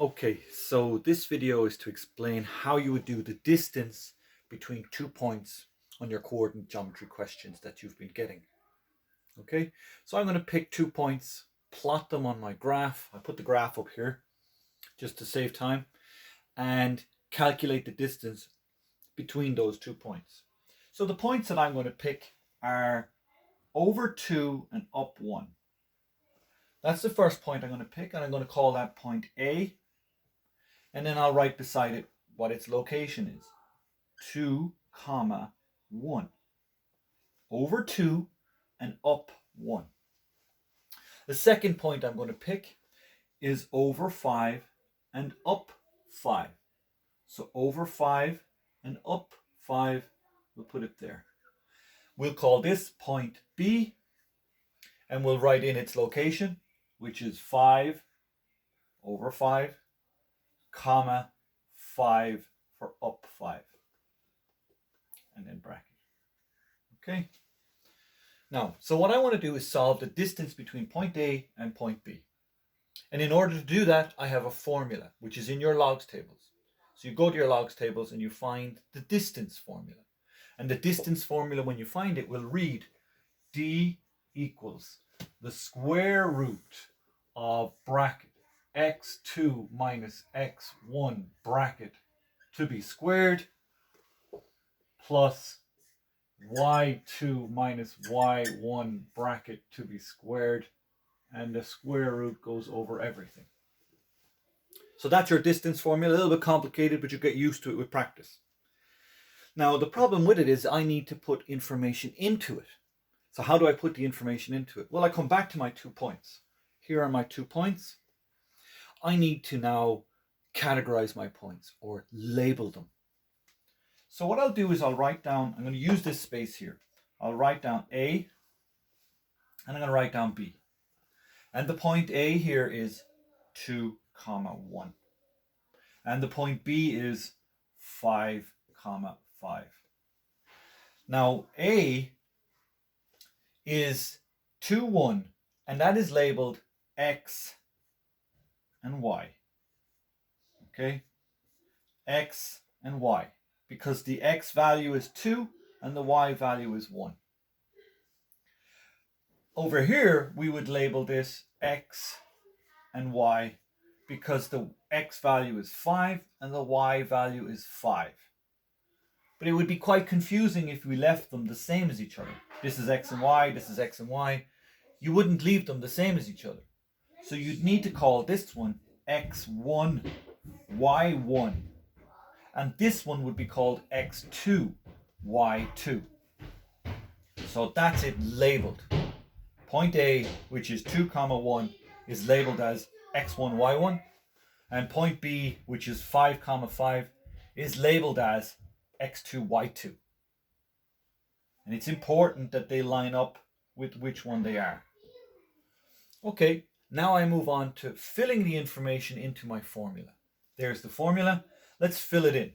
Okay, so this video is to explain how you would do the distance between 2 points on your coordinate geometry questions that you've been getting. Okay, so I'm going to pick 2 points, plot them on my graph. I put the graph up here just to save time, and calculate the distance between those 2 points. So the points that I'm going to pick are over 2 and up 1. That's the first point I'm going to pick, and I'm going to call that point A. And then I'll write beside it what its location is. 2, 1. Over 2 and up 1. The second point I'm going to pick is over 5 and up 5. So over 5 and up 5, we'll put it there. We'll call this point B, and we'll write in its location, which is 5 over 5, comma 5 for up 5, and then bracket. Okay. Now, so what I want to do is solve the distance between point A and point B. And in order to do that, I have a formula, which is in your logs tables. So you go to your logs tables and you find the distance formula. And the distance formula, when you find it, will read D equals the square root of bracket x2 minus x1 bracket to be squared plus y2 minus y1 bracket to be squared, and the square root goes over everything. So that's your distance formula. A little bit complicated, but you get used to it with practice. Now, the problem with it is I need to put information into it. So how do I put the information into it? Well, I come back to my 2 points. Here are my 2 points. I need to now categorize my points or label them. So what I'll do is I'll write down, I'm going to use this space here. I'll write down A, and I'm going to write down B. And the point A here is 2, 1. And the point B is 5, 5. Now A is 2, 1, and that is labeled X and Y. Okay? X and Y. Because the X value is 2 and the Y value is 1. Over here, we would label this X and Y because the X value is 5 and the Y value is 5. But it would be quite confusing if we left them the same as each other. This is X and Y, this is X and Y. You wouldn't leave them the same as each other. So you'd need to call this one X1, Y1. And this one would be called X2, Y2. So that's it labeled. Point A, which is 2, 1, is labeled as X1, Y1. And point B, which is 5, 5, is labeled as X2, Y2. And it's important that they line up with which one they are. Okay, now I move on to filling the information into my formula. There's the formula. Let's fill it in.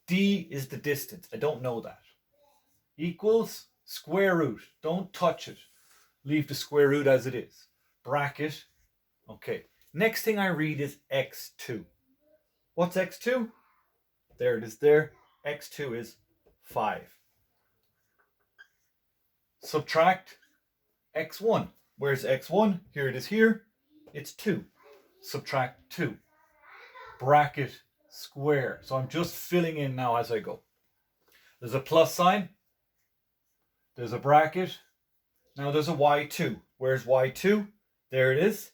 D is the distance. I don't know that. Equals square root. Don't touch it. Leave the square root as it is. Bracket. Okay. Next thing I read is x2. What's x2? There it is there. x2 is 5. Subtract x1. Where's x1? Here it is here. It's 2. Subtract 2. Bracket square. So I'm just filling in now as I go. There's a plus sign. There's a bracket. Now there's a y2. Where's y2? There it is.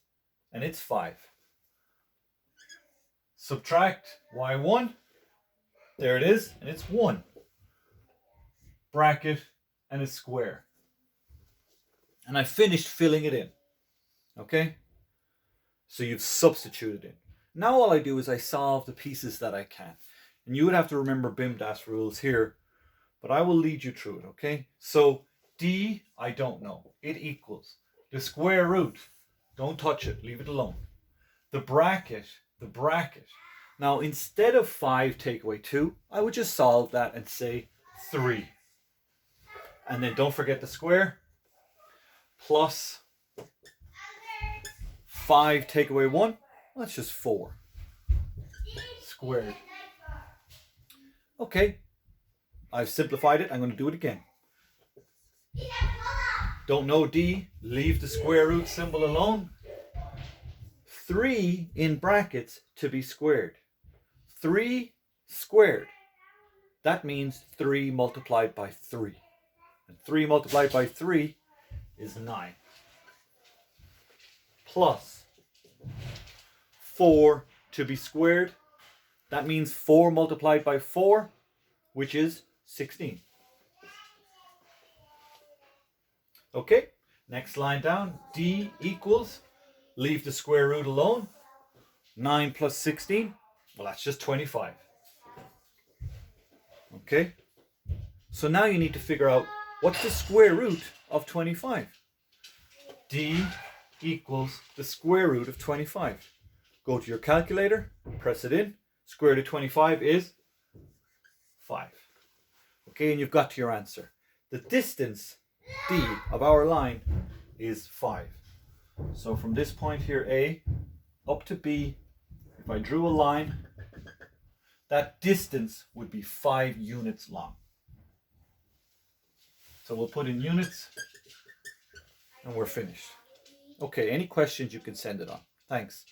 And it's 5. Subtract y1. There it is. And it's 1. Bracket and a square. And I finished filling it in. Okay? So you've substituted in. Now all I do is I solve the pieces that I can. And you would have to remember BIMDAS rules here, but I will lead you through it, okay? So D, I don't know. It equals the square root. Don't touch it. Leave it alone. The bracket. Now instead of 5 take away 2, I would just solve that and say 3. And then don't forget the square. Plus 5 take away 1. That's just 4. squared. Okay, I've simplified it. I'm going to do it again. Don't know D, leave the square root symbol alone. 3 in brackets to be squared. 3 squared. That means 3 multiplied by 3. And 3 multiplied by 3 is 9. Plus 4 to be squared. That means 4 multiplied by 4, which is 16. Okay, next line down. D equals, leave the square root alone. 9 plus 16, well, that's just 25. Okay, so now you need to figure out what's the square root of 25. D equals the square root of 25. Go to your calculator, press it in. Square root of 25 is 5. Okay, and you've got to your answer. The distance, D, of our line is 5. So from this point here, A, up to B, if I drew a line, that distance would be 5 units long. So we'll put in units and we're finished. Okay, any questions you can send it on. Thanks.